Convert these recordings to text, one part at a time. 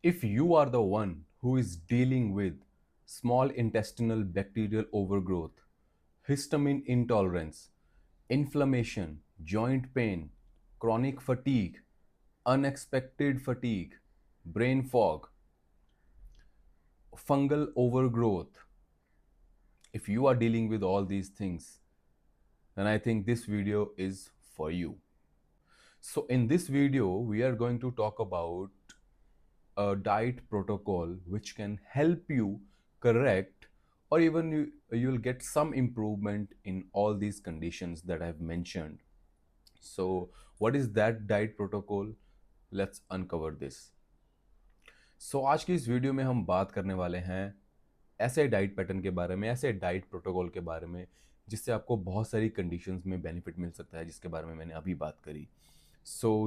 If you are the one who is dealing with small intestinal bacterial overgrowth, histamine intolerance, inflammation, joint pain, chronic fatigue, unexpected fatigue, brain fog, fungal overgrowth, if you are dealing with all these things, then I think this video is for you. So, in this video, we are going to talk about a diet protocol which can help you correct or even you'll get some improvement in all these conditions that I've mentioned. So, what is that diet protocol? Let's uncover this. So, आज की इस video में हम बात करने वाले हैं ऐसे डाइट पैटर्न के बारे में, ऐसे डाइट प्रोटोकॉल के बारे में जिससे आपको बहुत सारी कंडीशंस में बेनिफिट मिल सकता है, जिसके बारे में मैंने अभी बात करी।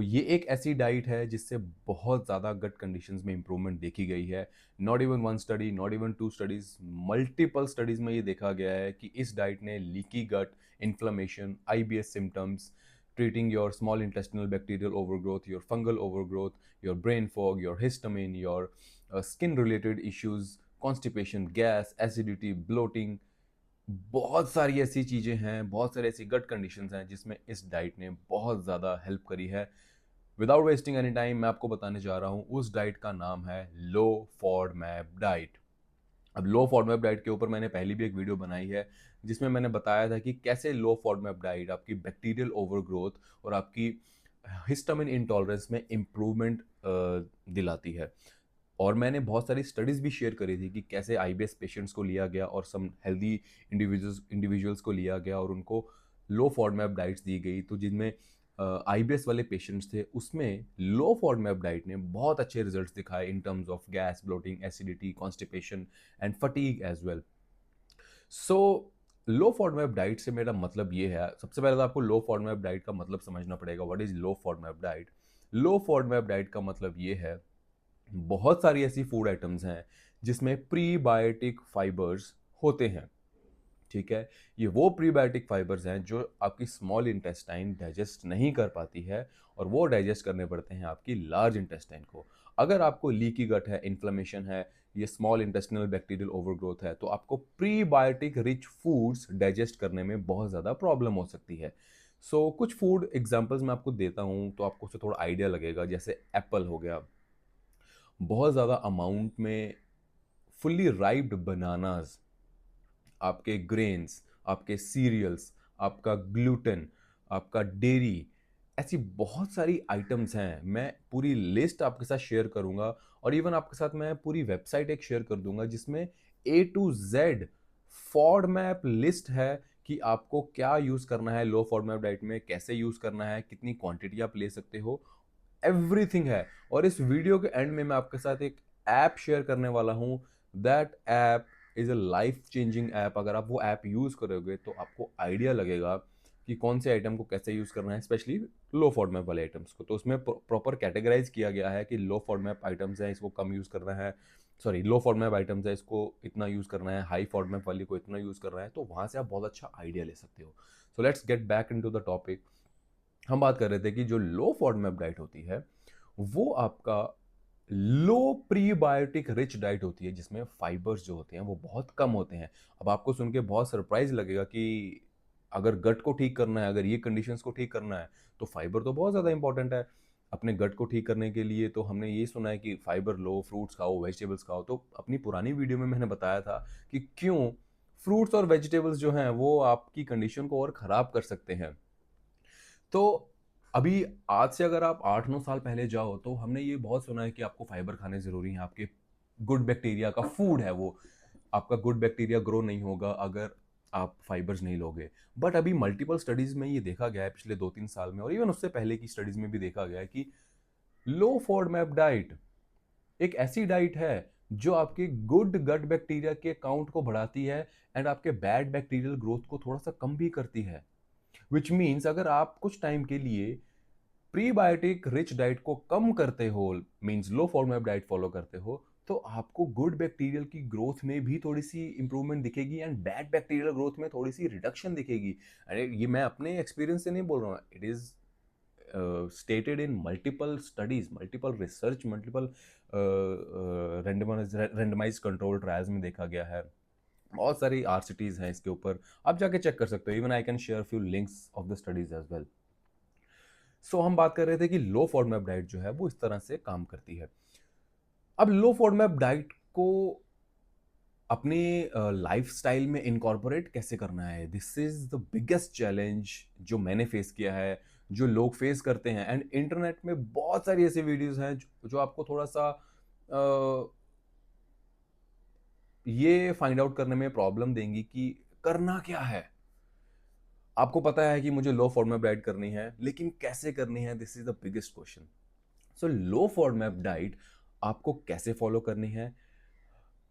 ये एक ऐसी डाइट है जिससे बहुत ज़्यादा गट कंडीशंस में इंप्रूवमेंट देखी गई है। Not even one study, not even two studies, multiple studies में ये देखा गया है कि इस डाइट ने leaky gut, inflammation, IBS symptoms, treating your small intestinal bacterial overgrowth, your fungal overgrowth, your brain fog, your histamine, your skin related issues, constipation, gas, acidity, bloating, बहुत सारी ऐसी चीज़ें हैं, बहुत सारी ऐसी गट कंडीशंस हैं जिसमें इस डाइट ने बहुत ज़्यादा हेल्प करी है। विदाउट वेस्टिंग एनी टाइम मैं आपको बताने जा रहा हूँ, उस डाइट का नाम है लो फॉडमैप डाइट। अब लो फॉडमैप डाइट के ऊपर मैंने पहले भी एक वीडियो बनाई है जिसमें मैंने बताया था कि कैसे लो फॉडमैप डाइट आपकी बैक्टीरियल ओवरग्रोथ और आपकी हिस्टामिन इंटॉलरेंस में इम्प्रूवमेंट दिलाती है। और मैंने बहुत सारी स्टडीज़ भी शेयर करी थी कि कैसे आईबीएस पेशेंट्स को लिया गया और सम हेल्दी इंडिविजुअल्स को लिया गया और उनको लो फॉडमैप डाइट्स दी गई, तो जिनमें आईबीएस वाले पेशेंट्स थे उसमें लो फॉडमैप डाइट ने बहुत अच्छे रिजल्ट्स दिखाए in terms of gas, bloating, acidity, constipation and fatigue as well. So low FODMAP diet से मेरा मतलब ये है, सबसे पहले तो आपको लो फॉडमैप डाइट का मतलब समझना पड़ेगा। What is low FODMAP diet? Low FODMAP diet का मतलब ये है, बहुत सारी ऐसी फूड आइटम्स हैं जिसमें प्रीबायोटिक फाइबर्स होते हैं। ठीक है, ये वो प्रीबायोटिक फाइबर्स हैं जो आपकी स्मॉल इंटेस्टाइन डाइजेस्ट नहीं कर पाती है और वो डाइजेस्ट करने पड़ते हैं आपकी लार्ज इंटेस्टाइन को। अगर आपको लीकी गट है, इन्फ्लेमेशन है, ये स्मॉल इंटेस्टिनल बैक्टीरियल ओवरग्रोथ है, तो आपको प्रीबायोटिक रिच फूड्स डाइजेस्ट करने में बहुत ज़्यादा प्रॉब्लम हो सकती है। कुछ फूड एग्जांपल्स मैं आपको देता हूँ तो आपको उससे थोड़ा आइडिया लगेगा। जैसे एप्पल हो गया, बहुत ज़्यादा अमाउंट में फुल्ली राइप्ड बनानास, आपके ग्रेन्स, आपके सीरियल्स, आपका ग्लूटेन, आपका डेयरी, ऐसी बहुत सारी आइटम्स हैं। मैं पूरी लिस्ट आपके साथ शेयर करूंगा और इवन आपके साथ मैं पूरी वेबसाइट एक शेयर कर दूंगा जिसमें ए टू जेड फॉडमैप लिस्ट है कि आपको क्या यूज़ करना है लो फॉडमैप डाइट में, कैसे यूज़ करना है, कितनी क्वांटिटी आप ले सकते हो, एवरीथिंग है। और इस वीडियो के एंड में मैं आपके साथ एक ऐप शेयर करने वाला हूँ। That app is a life changing app. अगर आप वो ऐप यूज़ करोगे तो आपको आइडिया लगेगा कि कौन से आइटम को कैसे यूज़ करना है, स्पेशली लो फॉडमैप वाले आइटम्स को। तो उसमें प्रॉपर कैटेगराइज किया गया है कि लो फॉडमैप आइटम्स हैं, इसको कम यूज़ करना है, सॉरी लो फॉडमैप आइटम्स है, इसको इतना यूज़ करना है, हाई फॉडमैप वाली को इतना यूज़ करना है। तो वहाँ से आप बहुत अच्छा आइडिया ले सकते हो। So let's get back into the topic. हम बात कर रहे थे कि जो लो फॉडमैप डाइट होती है वो आपका लो प्रीबायोटिक रिच डाइट होती है जिसमें फाइबर्स जो होते हैं वो बहुत कम होते हैं। अब आपको सुन के बहुत सरप्राइज लगेगा कि अगर गट को ठीक करना है, अगर ये कंडीशंस को ठीक करना है, तो फाइबर तो बहुत ज़्यादा इंपॉर्टेंट है। अपने गट को ठीक करने के लिए तो हमने ये सुना है कि फाइबर लो, फ्रूट्स खाओ, वेजिटेबल्स खाओ। तो अपनी पुरानी वीडियो में मैंने बताया था कि क्यों फ्रूट्स और वेजिटेबल्स जो हैं वो आपकी कंडीशन को और ख़राब कर सकते हैं। तो अभी आज से अगर आप 8-9 साल पहले जाओ तो हमने ये बहुत सुना है कि आपको फाइबर खाने ज़रूरी हैं, आपके गुड बैक्टीरिया का फूड है वो। आपका गुड बैक्टीरिया ग्रो नहीं होगा अगर आप फाइबर्स नहीं लोगे। बट अभी मल्टीपल स्टडीज़ में ये देखा गया है पिछले 2-3 साल में और इवन उससे पहले की स्टडीज़ में भी देखा गया है कि लो फॉडमैप डाइट एक ऐसी डाइट है जो आपके गुड गट बैक्टीरिया के काउंट को बढ़ाती है एंड आपके बैड बैक्टीरियल ग्रोथ को थोड़ा सा कम भी करती है। विच मीन्स अगर आप कुछ टाइम के लिए प्रीबायोटिक रिच डाइट को कम करते हो, मींस लो फॉर्मेट डाइट फॉलो करते हो, तो आपको गुड बैक्टीरियल की ग्रोथ में भी थोड़ी सी इंप्रूवमेंट दिखेगी एंड बैड बैक्टीरियल ग्रोथ में थोड़ी सी रिडक्शन दिखेगी। अरे ये मैं अपने एक्सपीरियंस से नहीं बोल रहा हूँ, it is stated in multiple studies, multiple research, multiple randomized control trials में देखा गया है। बहुत सारी RCTs हैं इसके ऊपर, आप जाके चेक कर सकते हो। Even I can share few links of the studies as well. So हम बात कर रहे थे कि लो फॉडमैप डाइट जो है वो इस तरह से काम करती है। अब लो फॉडमैप डाइट को अपने लाइफस्टाइल में इनकॉर्पोरेट कैसे करना है, this is the biggest challenge जो मैंने फेस किया है, जो लोग फेस करते हैं। एंड इंटरनेट में बहुत सारी ऐसी वीडियोस हैं जो आपको थोड़ा सा ये फाइंड आउट करने में प्रॉब्लम देंगी कि करना क्या है। आपको पता है कि मुझे लो फॉडमैप डाइट करनी है, लेकिन कैसे करनी है, this is the biggest question. So low FODMAP diet आपको कैसे फॉलो करनी है,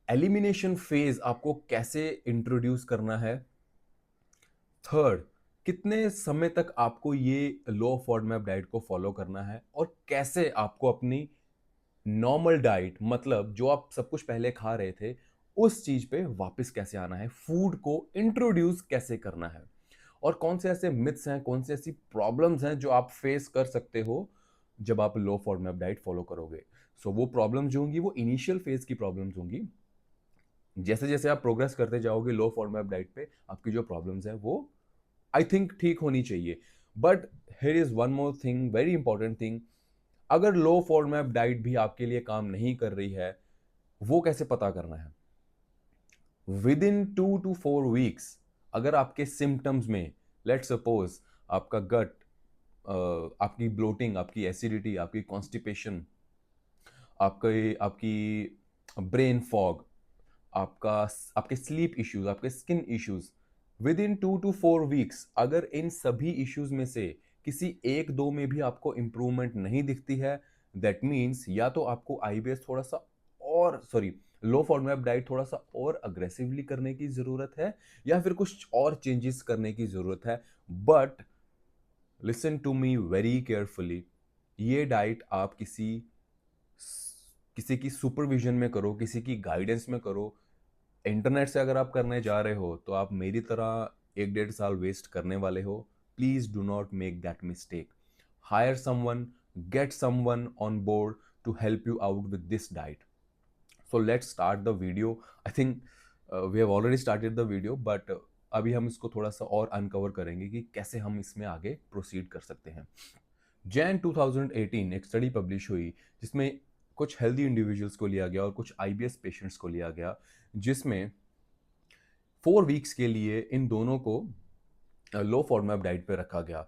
एलिमिनेशन फेज आपको कैसे इंट्रोड्यूस करना है, थर्ड कितने समय तक आपको ये लो फॉडमैप डाइट को फॉलो करना है, और कैसे आपको अपनी नॉर्मल डाइट, मतलब जो आप सब कुछ पहले खा रहे थे उस चीज पे वापस कैसे आना है, फूड को इंट्रोड्यूस कैसे करना है, और कौन से ऐसे मिथ्स हैं, कौन से ऐसी प्रॉब्लम्स हैं जो आप फेस कर सकते हो जब आप लो फॉडमैप डाइट फॉलो करोगे। सो वो प्रॉब्लम्स जो होंगी वो इनिशियल फेज की प्रॉब्लम्स होंगी। जैसे जैसे आप प्रोग्रेस करते जाओगे लो फॉडमैप डाइट पे, आपकी जो प्रॉब्लम्स है वो आई थिंक ठीक होनी चाहिए। But here is one more thing, very important thing. अगर लो फॉडमैप डाइट भी आपके लिए काम नहीं कर रही है, वो कैसे पता करना है? विद इन 2 to 4 weeks अगर आपके सिम्टम्स में, लेट सपोज आपका गट, आपकी ब्लोटिंग, आपकी एसिडिटी, आपकी कॉन्स्टिपेशन, आपकी ब्रेन फॉग, आपका आपके स्लीप इश्यूज, आपके skin issues, with in 2 to 4 weeks अगर इन सभी इश्यूज में से किसी एक दो में भी आपको इंप्रूवमेंट नहीं दिखती है, दैट मीन्स या तो आपको आईबीएस थोड़ा सा और सॉरी लो फॉडमैप डाइट थोड़ा सा और अग्रेसिवली करने की जरूरत है, या फिर कुछ और चेंजेस करने की जरूरत है। But listen to me very carefully, ये डाइट आप किसी की सुपरविजन में करो, किसी की गाइडेंस में करो। इंटरनेट से अगर आप करने जा रहे हो तो आप मेरी तरह 1-1.5 साल वेस्ट करने वाले हो। Please do not make that mistake. Hire someone, get someone on board to help you out with this diet. So let's start the video. I think we have already started the video, but अभी हम इसको थोड़ा सा और uncover करेंगे कि कैसे हम इसमें आगे प्रोसीड कर सकते हैं। जैन 2018 एक स्टडी पब्लिश हुई जिसमें कुछ हेल्दी इंडिविजुअल्स को लिया गया और कुछ आईबीएस पेशेंट्स को लिया गया, जिसमें 4 वीक्स के लिए इन दोनों को लो फॉडमैप डाइट पे रखा गया।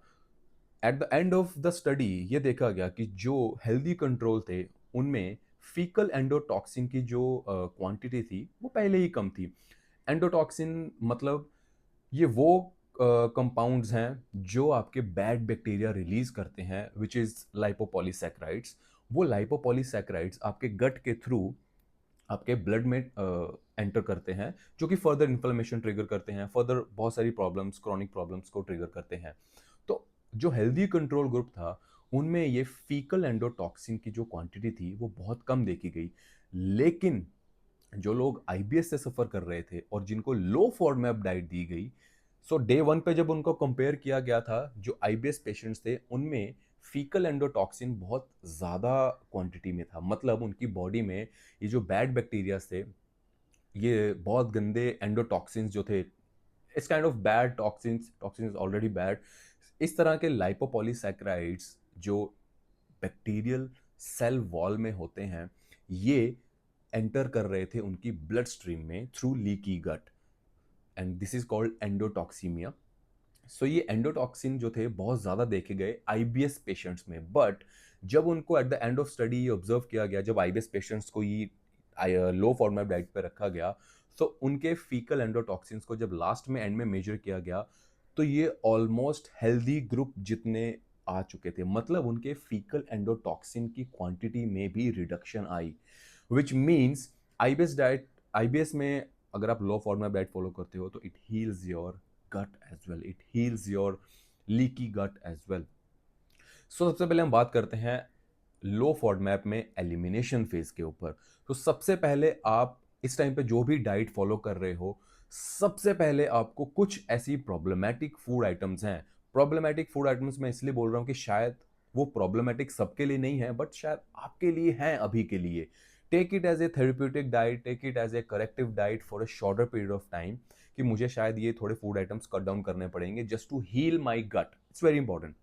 At the end of the study ये देखा गया कि जो हेल्दी कंट्रोल थे उनमें फीकल एंडोटॉक्सिन की जो क्वांटिटी थी वो पहले ही कम थी। एंडोटॉक्सिन मतलब ये वो कंपाउंड्स हैं जो आपके बैड बैक्टीरिया रिलीज करते हैं, विच इज लाइपोपॉलीसैकेराइड्स। वो लाइपोपॉलीसैकेराइड्स आपके गट के थ्रू आपके ब्लड में एंटर करते हैं, जो कि फर्दर इन्फ्लेमेशन ट्रिगर करते हैं, फर्दर बहुत सारी प्रॉब्लम्स, क्रॉनिक प्रॉब्लम्स को ट्रिगर करते हैं। तो जो हेल्दी कंट्रोल ग्रुप था उनमें ये फीकल एंडोटॉक्सिन की जो क्वांटिटी थी वो बहुत कम देखी गई। लेकिन जो लोग आईबीएस से सफर कर रहे थे और जिनको लो फॉडमैप डाइट दी गई, सो डे 1 पे जब उनको कंपेयर किया गया था, जो आईबीएस पेशेंट्स थे उनमें फीकल एंडोटॉक्सिन बहुत ज़्यादा क्वांटिटी में था। मतलब उनकी बॉडी में ये जो बैड बैक्टीरिया थे, ये बहुत गंदे एंडोटॉक्सिन्स जो थे, इस kind of bad toxins, toxin is already bad, इस तरह के लाइपोपॉलीसैकेराइड्स जो बैक्टीरियल सेल वॉल में होते हैं, ये एंटर कर रहे थे उनकी ब्लड स्ट्रीम में through leaky gut, and this is called endotoxemia. So ये एंडोटॉक्सिन जो थे बहुत ज़्यादा देखे गए आईबीएस पेशेंट्स में। बट जब उनको at the end of study ये ऑब्जर्व किया गया, जब आईबीएस पेशेंट्स को ये लो फॉडमैप डाइट पे रखा गया, तो उनके फीकल एंडोटॉक्सिन्स को जब लास्ट में एंड में मेजर किया गया तो ये ऑलमोस्ट हेल्दी ग्रुप जितने आ चुके थे। मतलब उनके फीकल एंडोटॉक्सिन की क्वांटिटी में भी reduction I, which means IBS में अगर आप लो फॉडमैप डाइट फॉलो करते हो तो it heels your gut as well, it heals your leaky gut as well. So सबसे पहले हम बात करते हैं लो फॉडमैप में एलिमिनेशन फेज के ऊपर। तो सबसे पहले आप इस टाइम पे जो भी डाइट फॉलो कर रहे हो, सबसे पहले आपको कुछ ऐसी प्रॉब्लमैटिक फूड आइटम्स हैं, प्रॉब्लमैटिक फूड आइटम्स मैं इसलिए बोल रहा हूं कि शायद वो प्रॉब्लमेटिक सबके लिए नहीं है, बट शायद आपके लिए हैं अभी के लिए। Take it as a therapeutic diet, take it as a corrective diet for a shorter period of time, कि मुझे शायद ये थोड़े फूड आइटम्स कट डाउन करने पड़ेंगे just to heal my gut. It's very important.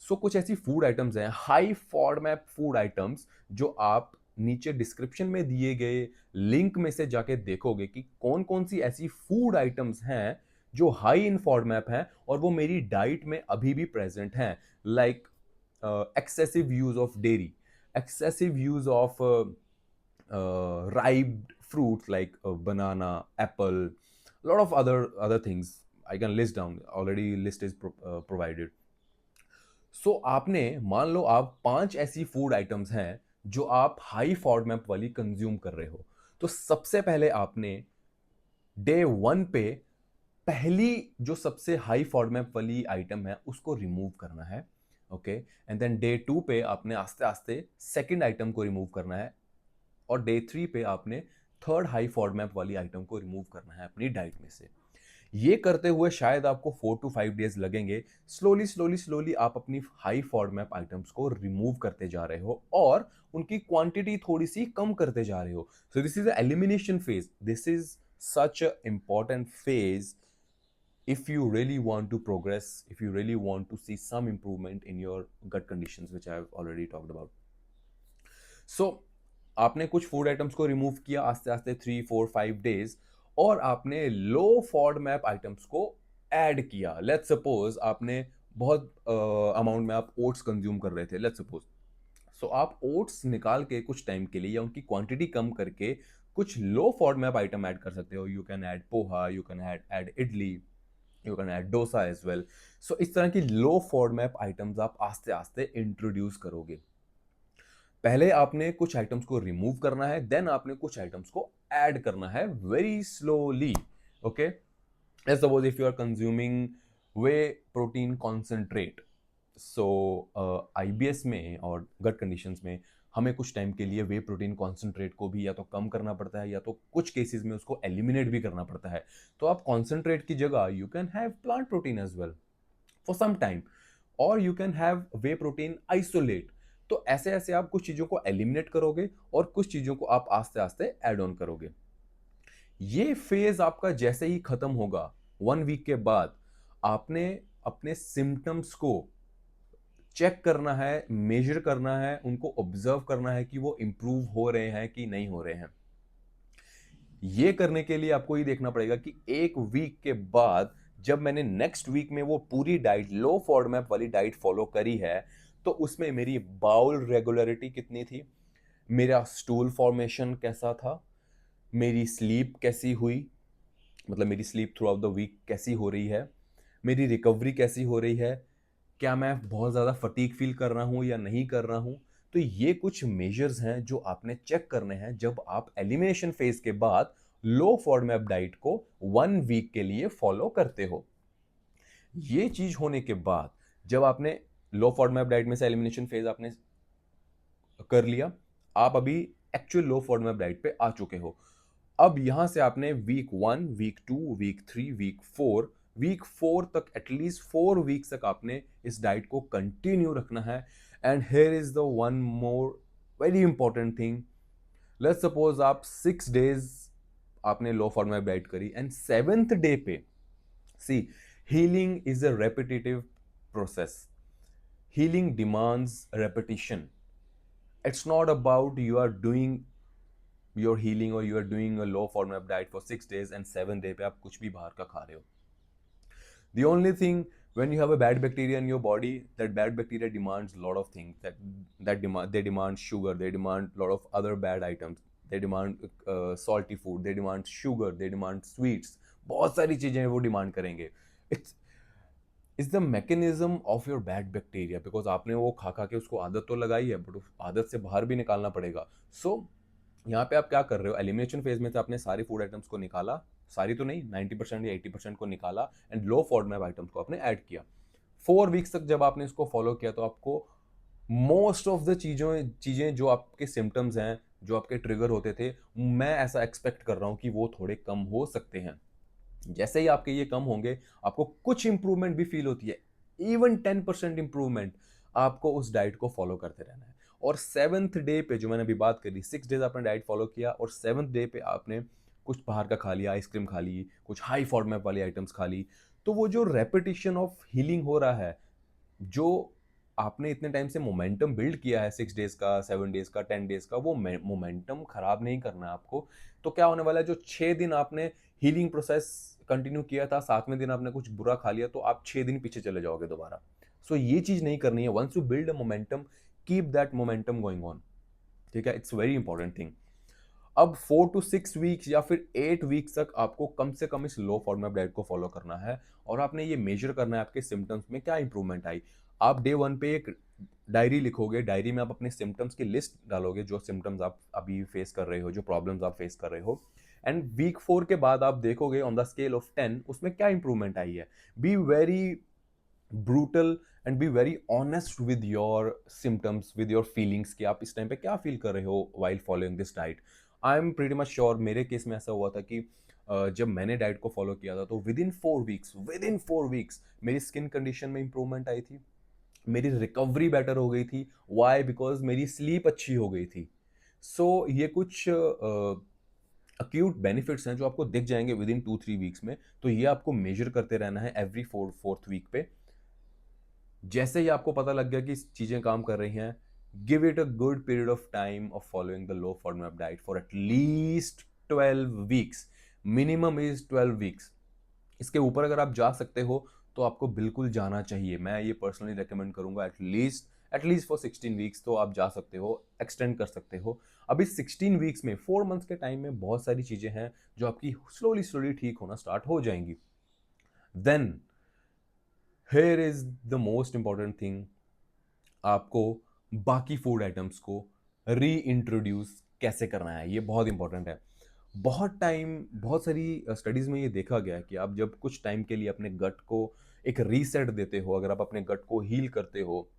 So कुछ ऐसी food items हैं, हाई फॉडमैप फूड आइटम्स, जो आप नीचे डिस्क्रिप्शन में दिए गए लिंक में से जाके देखोगे कि कौन कौन सी ऐसी फूड आइटम्स हैं जो हाई इन फॉडमैप हैं और वो मेरी डाइट में अभी भी प्रेजेंट हैं। Like excessive use of dairy, excessive use of ripe fruits like banana, apple, a lot of other things I can list down. Already list is provided. So आपने मान लो आप 5 ऐसी फूड आइटम्स हैं जो आप हाई फॉडमैप वाली consume कर रहे हो। तो सबसे पहले आपने डे 1 पे पहली जो सबसे हाई फॉडमैप वाली आइटम है उसको रिमूव करना है, ओके। एंड देन डे 2 पे आपने आस्ते आस्ते सेकंड आइटम को रिमूव करना है, और डे 3 पे आपने थर्ड हाई फॉडमैप वाली आइटम को रिमूव करना है अपनी डाइट में से। ये करते हुए शायद आपको 4 to 5 डेज लगेंगे। स्लोली स्लोली स्लोली आप अपनी हाई फॉडमैप आइटम्स को रिमूव करते जा रहे हो और उनकी क्वांटिटी थोड़ी सी कम करते जा रहे हो। So this is the elimination phase. This is such an important phase if you really want to progress, if you really want to see some improvement in your gut conditions, which I have already talked about. So आपने कुछ food items को remove किया आस्ते आस्ते 3 4 5 days, और आपने low FODMAP items को add किया। लेट्स सपोज आपने बहुत अमाउंट में आप ओट्स कंज्यूम कर रहे थे, लेट्स सपोज। सो आप ओट्स निकाल के कुछ टाइम के लिए या उनकी क्वांटिटी कम करके कुछ लो फॉडमैप आइटम ऐड कर सकते हो। You can add poha, you can add idli, you can add dosa as well. So इस तरह की लो फॉडमैप आइटम्स आप आस्ते आस्ते इंट्रोड्यूस करोगे। पहले आपने कुछ आइटम्स को रिमूव करना है, देन आपने कुछ आइटम्स को ऐड करना है very slowly, okay. Let's suppose if you are consuming whey protein concentrate, so IBS में और गट कंडीशंस में हमें कुछ टाइम के लिए वे प्रोटीन कॉन्सेंट्रेट को भी या तो कम करना पड़ता है या तो कुछ केसेस में उसको एलिमिनेट भी करना पड़ता है। तो आप कॉन्सेंट्रेट की जगह you can have plant protein as well for some time, और you can have whey protein isolate. तो ऐसे ऐसे आप कुछ चीजों को एलिमिनेट करोगे और कुछ चीजों को आप आस्ते आस्ते ऐड ऑन करोगे। ये फेज आपका जैसे ही खत्म होगा 1 वीक के बाद, आपने अपने सिम्टम्स को चेक करना है, मेजर करना है, उनको ऑब्जर्व करना है कि वो इंप्रूव हो रहे हैं कि नहीं हो रहे हैं। ये करने के लिए आपको ये देखना पड़ेगा कि 1 वीक के बाद जब मैंने नेक्स्ट वीक में वो पूरी डाइट, लो फॉडमैप वाली डाइट फॉलो करी है, तो उसमें मेरी बाउल रेगुलरिटी कितनी थी, मेरा स्टूल फॉर्मेशन कैसा था, मेरी स्लीप कैसी हुई, मतलब मेरी sleep throughout the week कैसी हो रही है, मेरी रिकवरी कैसी हो रही है, क्या मैं बहुत ज़्यादा फटीग फील कर रहा हूँ या नहीं कर रहा हूँ। तो ये कुछ मेजर्स हैं जो आपने चेक करने हैं जब आप एलिमिनेशन फेज के बाद लो फॉडमैप डाइट को 1 वीक के लिए फॉलो करते हो। ये चीज होने के बाद जब आपने लो फॉडमैप डाइट में से एलिमिनेशन फेज आपने कर लिया, आप अभी एक्चुअल लो फॉडमैप डाइट पे आ चुके हो। अब यहां से आपने वीक 1, वीक 2, वीक 3, वीक 4 तक, एटलीस्ट 4 वीक्स तक आपने इस डाइट को कंटिन्यू रखना है। And here is the one more very important thing. Let's suppose आप 6 डेज आपने लो फॉडमैप डाइट करी एंड 7th डे पे, see, healing is a repetitive process. Healing demands repetition. It's not about you are doing your healing or you are doing a low FODMAP diet for 6 days and 7th day पे आप कुछ भी बाहर का खा रहे हो। The only thing, when you have a bad bacteria in your body, that bad bacteria demands a lot of things. They demand sugar, they demand a lot of other bad items, they demand salty food, they demand sugar, they demand sweets. बहुत सारी चीजें वो demand करेंगे। It's is the mechanism of your bad bacteria, because आपने वो खा खा के उसको आदत तो लगाई है, बट उस आदत से बाहर भी निकालना पड़ेगा। सो यहाँ पे आप क्या कर रहे हो, एलिमिनेशन फेज में से आपने सारी फूड आइटम्स को निकाला, सारी तो नहीं, 90% या 80% को निकाला, एंड लो फॉडमैप आइटम्स को आपने ऐड किया। 4 वीक्स तक जब आपने इसको फॉलो किया तो आपको मोस्ट ऑफ द चीजें जो आपके सिम्टम्स हैं, जो आपके ट्रिगर होते थे, मैं ऐसा एक्सपेक्ट कर रहा हूँ कि वो थोड़े कम हो सकते हैं। जैसे ही आपके ये कम होंगे, आपको कुछ इंप्रूवमेंट भी फील होती है, इवन 10% इंप्रूवमेंट, आपको उस डाइट को फॉलो करते रहना है। और 7th डे पे, जो मैंने अभी बात करी, 6 डेज आपने डाइट फॉलो किया और 7th डे पे आपने कुछ बाहर का खा लिया, आइसक्रीम खा ली, कुछ हाई फॉर्मेट वाली आइटम्स खा ली, तो वो जो रेपिटेशन ऑफ हीलिंग हो रहा है, जो आपने इतने टाइम से मोमेंटम बिल्ड किया है, 6 डेज का, 7 डेज का, 10 डेज का, वो मोमेंटम खराब नहीं करना है आपको। तो क्या होने वाला है, जो 6 दिन आपने हीलिंग प्रोसेस कंटिन्यू किया था, 7वें दिन आपने कुछ बुरा खा लिया, तो आप 6 दिन पीछे चले जाओगे दोबारा। सो ये चीज नहीं करनी है। Once you build a momentum, keep that momentum going on. ठीक है, इट्स वेरी इंपॉर्टेंट थिंग। अब 4 to 6 वीक्स या फिर 8 वीक्स तक आपको कम से कम इस लो फॉर्मेट डाइट को फॉलो करना है और आपने ये मेजर करना है आपके सिम्टम्स में क्या इंप्रूवमेंट आई। आप डे 1 पे एक डायरी लिखोगे, डायरी में आप अपने सिम्टम्स की लिस्ट डालोगे, जो सिम्टम्स आप अभी फेस कर रहे हो, जो प्रॉब्लम्स आप फेस कर रहे हो। एंड वीक 4 के बाद आप देखोगे ऑन द स्केल ऑफ 10 उसमें क्या इंप्रूवमेंट आई है। Be very brutal and be very honest with your symptoms, with your feelings, कि आप इस टाइम पे क्या फील कर रहे हो while following this diet. I am pretty much sure, मेरे केस में ऐसा हुआ था कि जब मैंने डाइट को फॉलो किया था तो विद इन 4 वीक्स मेरी स्किन कंडीशन में इंप्रूवमेंट आई थी, मेरी रिकवरी बेटर हो गई थी। वाई? बिकॉज मेरी स्लीप अच्छी हो गई थी। सो ये कुछ अक्यूट बेनिफिट्स हैं जो आपको दिख जाएंगे विद इन 2-3 वीक्स में। तो ये आपको मेजर करते रहना है एवरी फोर्थ वीक पे। जैसे ही आपको पता लग गया कि चीजें काम कर रही हैं, give it a good period of time of following the low FODMAP diet for at least 12 weeks. Minimum is 12 weeks. इसके ऊपर अगर आप जा सकते हो तो आपको बिल्कुल जाना चाहिए। मैं ये पर्सनली रेकमेंड करूंगा, एटलीस्ट फॉर 16 वीक्स तो आप जा सकते हो, एक्सटेंड कर सकते हो। अभी 16 वीक्स में, 4 मंथ्स के टाइम में बहुत सारी चीजें हैं जो आपकी स्लोली स्लोली ठीक होना स्टार्ट हो जाएंगी। Then here is the most important thing, आपको बाकी फूड आइटम्स को री इंट्रोड्यूस कैसे करना है, ये बहुत इंपॉर्टेंट है। बहुत सारी स्टडीज में ये देखा गया है कि आप जब कुछ टाइम के लिए अपने गट को एक रीसेट देते हो, अगर आप अपने गट को हील करते हो,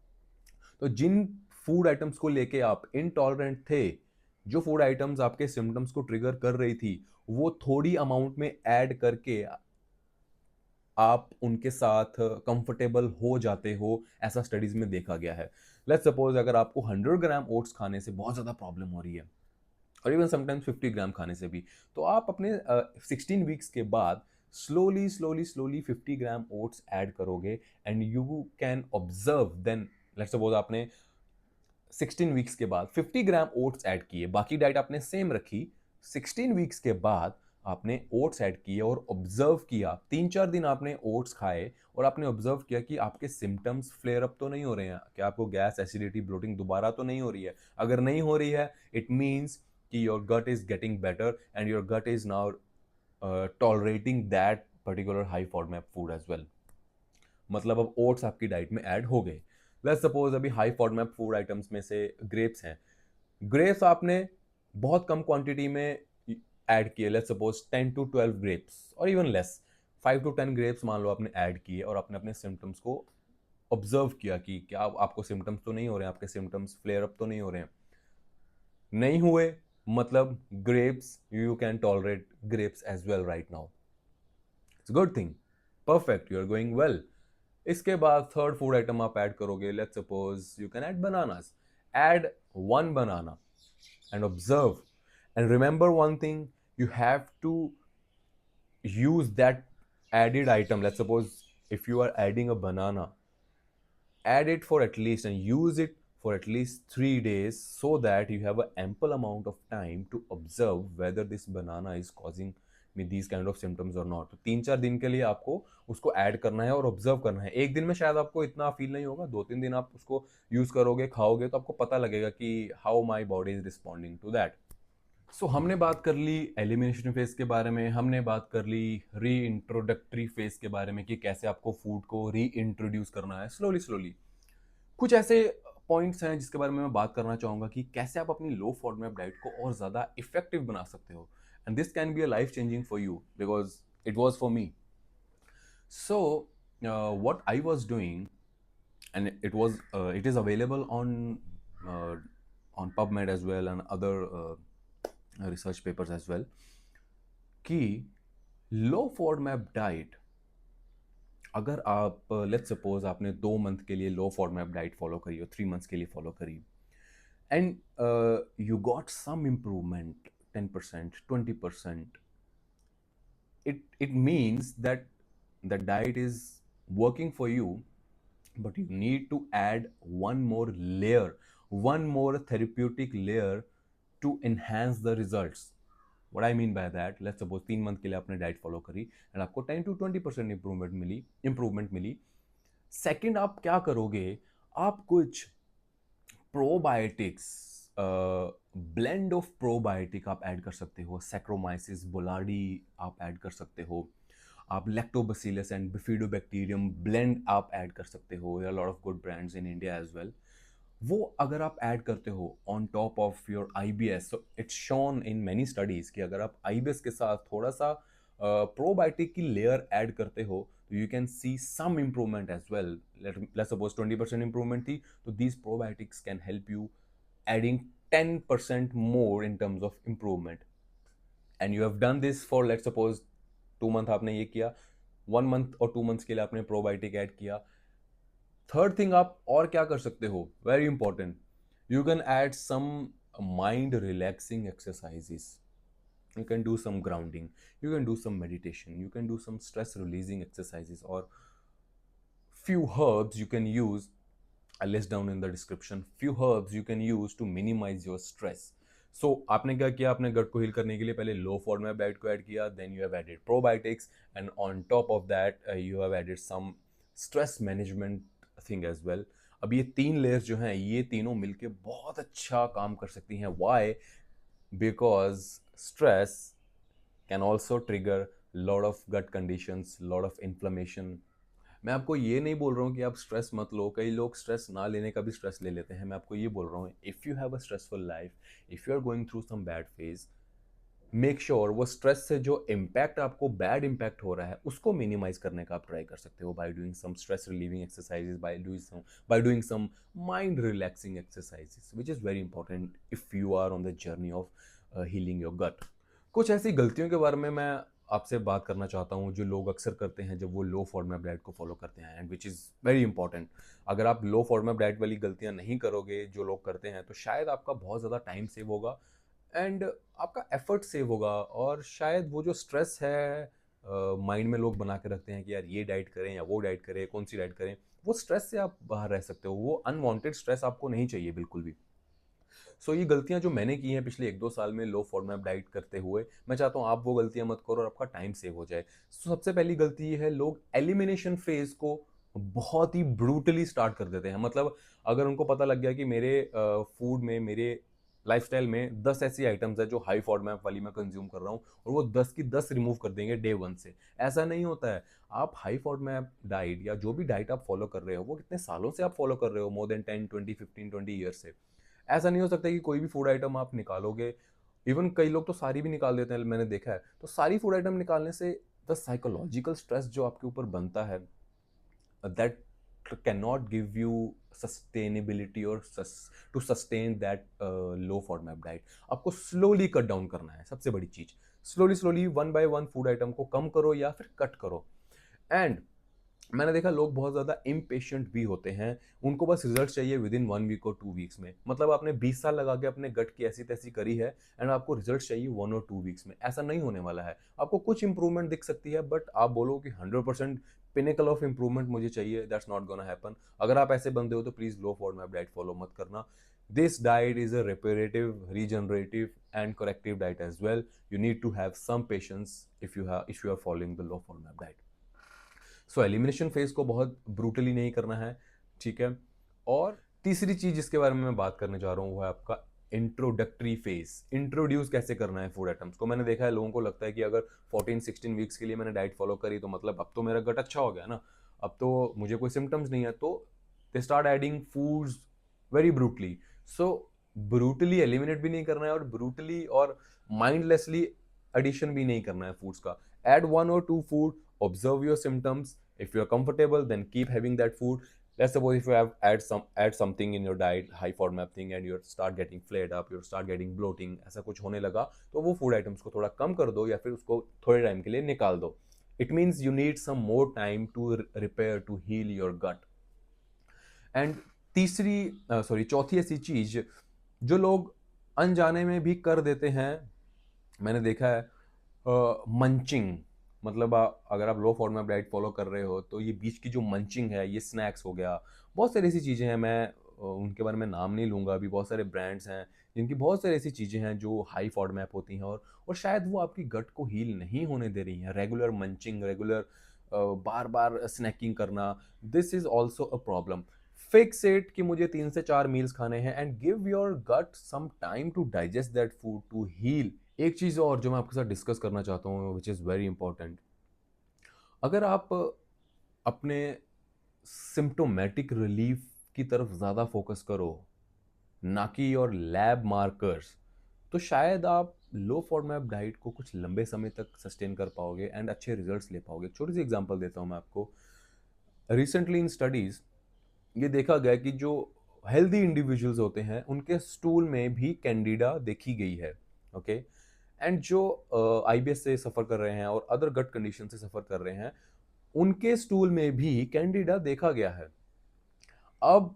तो जिन फूड आइटम्स को लेके आप इनटॉलरेंट थे, जो फूड आइटम्स आपके सिम्टम्स को ट्रिगर कर रही थी, वो थोड़ी अमाउंट में ऐड करके आप उनके साथ कंफर्टेबल हो जाते हो, ऐसा स्टडीज में देखा गया है। लेट्स सपोज अगर आपको 100 ग्राम ओट्स खाने से बहुत ज़्यादा प्रॉब्लम हो रही है, और इवन समटाइम्स 50 ग्राम खाने से भी, तो आप अपने 16 वीक्स के बाद slowly slowly slowly 50 gram oats add करोगे and you can observe. Then let's suppose आपने 16 वीक्स के बाद 50 ग्राम ओट्स ऐड किए, बाकी डाइट आपने सेम रखी। 16 वीक्स के बाद आपने ओट्स ऐड किए और ऑब्जर्व किया, 3-4 दिन आपने ओट्स खाए और आपने ऑब्जर्व किया कि आपके सिम्टम्स फ्लेयर अप तो नहीं हो रहे हैं, कि आपको गैस, एसिडिटी, ब्लोटिंग दोबारा तो नहीं हो रही है। अगर नहीं हो रही है, इट मीन्स कि your gut is getting better and your gut is now tolerating that particular high FODMAP food as well. मतलब अब ओट्स आपकी डाइट में ऐड हो गए। लेट्स सपोज अभी हाई फॉर्मेट फूड आइटम्स में से ग्रेप्स हैं। ग्रेप्स आपने बहुत कम क्वांटिटी में ऐड किए, लेट्स सपोज 10 to 12 ग्रेप्स और इवन लेस, 5 to 10 ग्रेप्स मान लो आपने ऐड किए और आपने अपने सिम्टम्स को ऑब्जर्व किया कि क्या आपको सिम्टम्स तो नहीं हो रहे हैं, आपके सिम्टम्स फ्लेयर अप तो नहीं हो रहे हैं। नहीं हुए, मतलब grapes, you can tolerate grapes as well right now, it's good thing, perfect, you are going well. इसके बाद थर्ड फूड आइटम आप ऐड करोगे, let's suppose you can add bananas. Add 1 banana and observe, and remember one thing, you have to use that added item. Let's suppose if you are adding a banana, add it for at least and use it for at least 3 days so that you have an ample amount of time to observe whether this banana is causing me these kind of symptoms or not. तो 3-4 दिन के लिए आपको उसको add करना है और observe करना है। एक दिन में शायद आपको इतना फील नहीं होगा, 2-3 दिन आप उसको यूज करोगे, खाओगे, तो आपको पता लगेगा कि how my body is responding to that. So हमने बात कर ली एलिमिनेशन फेज के बारे में, हमने बात कर ली री इंट्रोडक्टरी फेज के बारे में कि कैसे आपको फूड को री इंट्रोड्यूस करना है स्लोली स्लोली। कुछ ऐसे पॉइंट्स हैं जिसके बारे में मैं बात करना चाहूंगा कि कैसे आप अपनी लो फॉर्मेट डाइट को और ज़्यादा इफेक्टिव बना सकते हो। And this can be a life changing for you because it was for me. So what I was doing, and it is available on PubMed as well and other research papers as well, कि लो FODMAP diet अगर आप let's suppose आपने 2 month के लिए लो FODMAP diet follow करी हो, 3 months के लिए फॉलो करी, and you got some improvement, 10%, 20%, it means that the diet is working for you, but you need to add one more layer, one more therapeutic layer to enhance the results. What I mean by that, let's suppose 3 month के लिए आपने diet follow करी and आपको 10 to 20% improvement milli. Second आप क्या करोगे, आप कुछ प्रोबायोटिक्स, ब्लेंड ऑफ प्रोबायोटिक आप ऐड कर सकते हो, सैक्रोमाइसिस बुलार्डी आप ऐड कर सकते हो, आप लैक्टोबैसिलस एंड बिफिडोबैक्टीरियम ब्लेंड आप ऐड कर सकते हो, या lot of good brands in India as well. वो अगर आप ऐड करते हो on top of your IBS, so it's shown in many studies कि अगर आप आईबीएस के साथ थोड़ा सा प्रोबायोटिक की लेयर ऐड करते हो तो you can see some improvement as well. Let's suppose 20% improvement थी, तो these probiotics can help you adding 10% more in terms of improvement, and you have done this for let's suppose 2 month आपने ये किया, 1 month और 2 months के लिए आपने probiotic add किया। थर्ड थिंग आप और क्या कर सकते हो, very important, you can add some mind relaxing exercises, you can do some grounding, you can do some meditation, you can do some stress releasing exercises, or few herbs you can use. I list down in the description few herbs you can use to minimize your stress. So आपने क्या किया, आपने गट को heal करने के लिए पहले low FODMAP diet को ऐड किया, then you have added probiotics, and on top of that you have added some stress management thing as well. अब ये 3 लेयर्स जो हैं, ये तीनों मिलके बहुत अच्छा काम कर सकती हैं। Why? Because stress can also trigger lot of gut conditions, lot of inflammation. मैं आपको ये नहीं बोल रहा हूँ कि आप स्ट्रेस मत लो, कई लोग स्ट्रेस ना लेने का भी स्ट्रेस ले लेते हैं। मैं आपको ये बोल रहा हूँ, if you have a stressful life, if you are going through some bad phase, make sure वो स्ट्रेस से जो इम्पैक्ट आपको बैड इम्पैक्ट हो रहा है उसको मिनिमाइज करने का आप ट्राई कर सकते हो by doing some stress relieving exercises, by doing some mind relaxing exercises, which is very important if you are on the journey of healing your gut. कुछ ऐसी गलतियों के बारे में मैं आपसे बात करना चाहता हूँ जो लोग अक्सर करते हैं जब वो लो फॉर्मेट डाइट को फॉलो करते हैं, and which is very important. अगर आप लो फॉर्मेट डाइट वाली गलतियाँ नहीं करोगे जो लोग करते हैं, तो शायद आपका बहुत ज़्यादा टाइम सेव होगा एंड आपका एफर्ट सेव होगा, और शायद वो जो स्ट्रेस है माइंड में लोग बना के रखते हैं कि यार ये डाइट करें या वो डाइट करें, कौन सी डाइट करें, वो स्ट्रेस से आप बाहर रह सकते हो। वो अनवांटेड स्ट्रेस आपको नहीं चाहिए बिल्कुल भी। सो ये गलतियां जो मैंने की हैं पिछले 1-2 साल में लो फॉडमैप डाइट करते हुए, मैं चाहता हूँ आप वो गलतियां मत करो और आपका टाइम सेव हो जाए। सबसे पहली गलती ये है, लोग एलिमिनेशन फेज को बहुत ही ब्रूटली स्टार्ट कर देते हैं। मतलब अगर उनको पता लग गया कि मेरे फूड में, मेरे लाइफस्टाइल में 10 ऐसी आइटम्स है जो हाई फॉडमैप वाली मैं कंज्यूम कर रहा हूँ, और वो 10 की 10 रिमूव कर देंगे डे 1 से। ऐसा नहीं होता है। आप हाई फॉडमैप डाइट या जो भी डाइट आप फॉलो कर रहे हो, वो कितने सालों से आप फॉलो कर रहे हो, मोर देन 10, 20, 15, 20 ईयर से। ऐसा नहीं हो सकता कि कोई भी फूड आइटम आप निकालोगे, इवन कई लोग तो सारी भी निकाल देते हैं, मैंने देखा है। तो सारी फूड आइटम निकालने से द साइकोलॉजिकल स्ट्रेस जो आपके ऊपर बनता है, that can not give you sustainability और to sustain that low FODMAP diet. आपको स्लोली कट डाउन करना है, सबसे बड़ी चीज। Slowly slowly 1 by 1 food item को कम करो या फिर कट करो। एंड मैंने देखा लोग बहुत ज़्यादा इम्पेशेंट भी होते हैं, उनको बस रिजल्ट चाहिए विद इन 1 वीक और 2 वीक्स में। मतलब आपने 20 साल लगा के अपने गट की ऐसी तैसी करी है एंड आपको रिजल्ट चाहिए 1 और 2 वीक्स में। ऐसा नहीं होने वाला है। आपको कुछ इंप्रूवमेंट दिख सकती है, बट आप बोलो कि 100% पिनेकल ऑफ इंप्रूवमेंट मुझे चाहिए, दैट्स नॉट गोना हैपन। अगर आप ऐसे बंदे हो तो please low FODMAP diet follow मत करना। This diet is a reparative, regenerative and corrective diet as well. You need to have some patience if you are following the low FODMAP diet. So elimination phase को बहुत brutally नहीं करना है, ठीक है। और तीसरी चीज जिसके बारे में मैं बात करने जा रहा हूँ वो है आपका इंट्रोडक्टरी फेज। इंट्रोड्यूस कैसे करना है फूड आइटम्स को। मैंने देखा है लोगों को लगता है कि अगर 14-16 वीक्स के लिए मैंने डाइट फॉलो करी तो मतलब अब तो मेरा गट अच्छा हो गया ना, अब तो मुझे कोई सिम्टम्स नहीं है, तो they start adding foods very brutally. So brutally eliminate भी नहीं करना है और ब्रूटली और माइंडलेसली एडिशन भी नहीं करना है फूड्स का। Add 1 or 2 food, observe your symptoms. If you're comfortable, then keep having that food. Let's suppose if you have add something in your diet, high FODMAP thing, and you start getting flared up, you start getting bloating, ऐसा कुछ होने लगा, तो वो food items को थोड़ा कम कर दो या फिर उसको थोड़े टाइम के लिए निकाल दो। It means you need some more time to repair, to heal your gut. And चौथी ऐसी चीज जो लोग अनजाने में भी कर देते हैं, मैंने देखा है, मंचिंग। मतलब अगर आप लो फॉर्मेट डाइट फॉलो कर रहे हो तो ये बीच की जो मंचिंग है, ये स्नैक्स हो गया, बहुत सारी ऐसी चीज़ें हैं, मैं उनके बारे में नाम नहीं लूँगा अभी। बहुत सारे ब्रांड्स हैं जिनकी बहुत सारी ऐसी चीज़ें हैं जो हाई फॉर्मेट होती हैं, और शायद वो आपकी गट को हील नहीं होने दे रही हैं। रेगुलर मंचिंग, रेगुलर बार बार स्नैकिंग करना, this is also a problem. Fix it कि मुझे 3 से 4 मील्स खाने हैं, and give your gut some time to digest that food, to heal. एक चीज़ और जो मैं आपके साथ डिस्कस करना चाहता हूँ, विच इज़ वेरी इंपॉर्टेंट, अगर आप अपने सिम्टोमेटिक रिलीफ की तरफ ज़्यादा फोकस करो, ना कि और लैब मार्कर्स, तो शायद आप लो फॉर्मेट डाइट को कुछ लंबे समय तक सस्टेन कर पाओगे एंड अच्छे रिजल्ट्स ले पाओगे। छोटी सी एग्जांपल देता हूँ मैं आपको। रिसेंटली इन स्टडीज़ ये देखा गया कि जो हेल्दी इंडिविजुअल्स होते हैं उनके स्टूल में भी कैंडिडा देखी गई है। ओके, एंड जो आईबीएस से सफ़र कर रहे हैं और अदर गट कंडीशन से सफ़र कर रहे हैं, उनके स्टूल में भी कैंडिडा देखा गया है। अब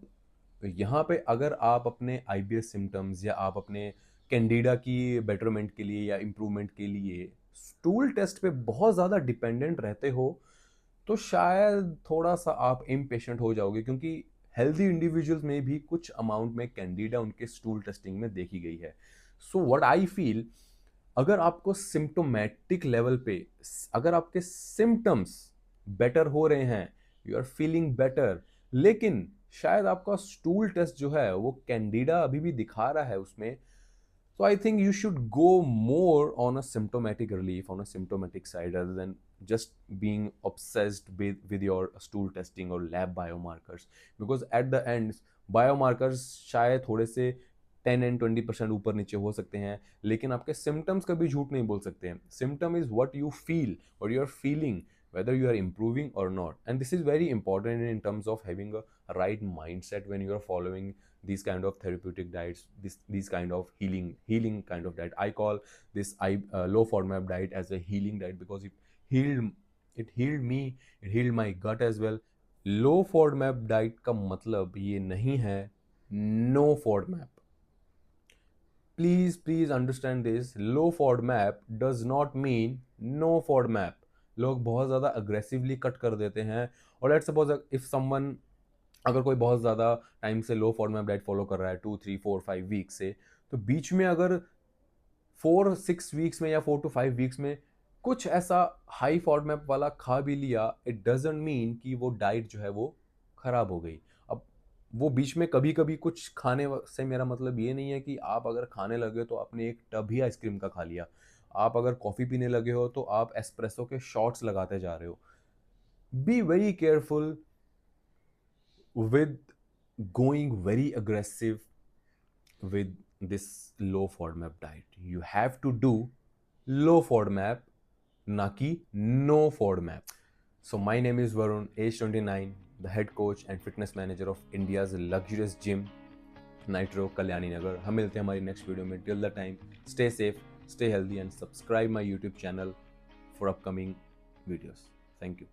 यहाँ पे अगर आप अपने आईबीएस सिम्टम्स या आप अपने कैंडिडा की बेटरमेंट के लिए या इम्प्रूवमेंट के लिए स्टूल टेस्ट पे बहुत ज़्यादा डिपेंडेंट रहते हो, तो शायद थोड़ा सा आप इम्पेशेंट हो जाओगे, क्योंकि हेल्दी इंडिविजुअल्स में भी कुछ अमाउंट में कैंडिडा उनके स्टूल टेस्टिंग में देखी गई है। सो व्हाट आई फील, अगर आपको सिम्टोमेटिक लेवल पे, अगर आपके सिम्टम्स बेटर हो रहे हैं, यू आर फीलिंग बेटर, लेकिन शायद आपका स्टूल टेस्ट जो है वो कैंडिडा अभी भी दिखा रहा है उसमें, so I think you should go more on a symptomatic relief, on a symptomatic side, rather than just being obsessed with your stool testing or lab biomarkers. Because at the end, biomarkers शायद थोड़े से 10 and 20% ऊपर नीचे हो सकते हैं, लेकिन आपके symptoms कभी झूठ नहीं बोल सकते हैं। Symptom is what you feel, what you are feeling, whether you are improving or not. And this is very important in terms of having a right mindset when you are following these kind of therapeutic diets, these kind of healing kind of diet. I call this low FODMAP diet as a healing diet because healed it healed me, it healed my gut as well. Low FODMAP diet का मतलब ये नहीं है no FODMAP. Please understand this, low FODMAP does not mean no FODMAP. लोग बहुत ज़्यादा aggressively cut कर देते हैं, और लेट्स सपोज इफ समवन, अगर कोई बहुत ज़्यादा टाइम से लो फॉर्मेट डाइट फॉलो कर रहा है, 2 3 4 5 वीक से, तो बीच में अगर 4 6 वीक्स में या 4 to 5 वीक्स में कुछ ऐसा हाई फॉर्मेट वाला खा भी लिया, इट डजेंट मीन कि वो डाइट जो है वो खराब हो गई। अब वो बीच में कभी कभी कुछ खाने से मेरा मतलब ये नहीं है कि आप अगर खाने लगे तो आपने एक टब ही आइसक्रीम का खा लिया। आप अगर कॉफ़ी पीने लगे हो तो आप एस्प्रेसो के शॉट्स लगाते जा रहे हो। Be very careful with going very aggressive with this low FODMAP diet. You have to do low FODMAP, na ki no FODMAP. So my name is Varun, age 29, the head coach and fitness manager of India's luxurious gym, Nitro, Kalyani Nagar. हम मिलते हैं हमारी next video में. Till the time, stay safe, stay healthy and subscribe my YouTube channel for upcoming videos. Thank you.